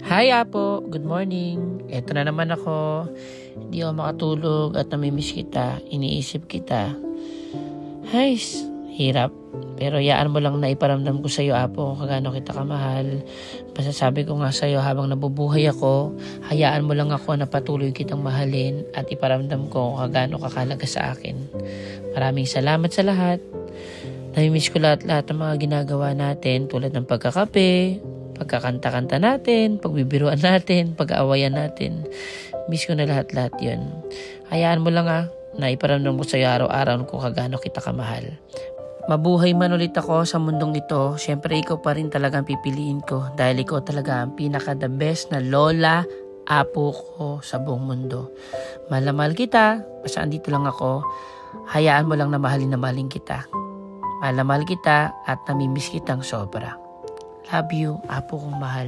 Hi Apo, good morning. Eto na naman ako. Hindi ako makatulog at namimiss kita. Iniisip kita. Hay, hirap. Pero hayaan mo lang na iparamdam ko sa iyo, Apo, kung gaano kita kamahal. Masasabi ko nga sa iyo habang nabubuhay ako, hayaan mo lang ako na patuloy kitang mahalin at iparamdam ko kung gaano kakalaga sa akin. Maraming salamat sa lahat. Namimiss ko lahat-lahat ng mga ginagawa natin tulad ng pagkakape, pagkakanta-kanta natin, pagbibiruan natin, pag-aawayan natin. Miss ko na lahat-lahat yun. Hayaan mo lang na iparamdam ko sa iyo araw-araw kung kagaano kita kamahal. Mabuhay man ulit ako sa mundong ito, syempre ikaw pa rin talagang pipiliin ko dahil ikaw talaga ang pinaka-the best na lola, apo ko sa buong mundo. Mahal na mahal kita, basta andito lang ako. Hayaan mo lang na mahalin kita. Mahal na mahal kita at namimiss kitang sobra. Love you, apo kong mahal.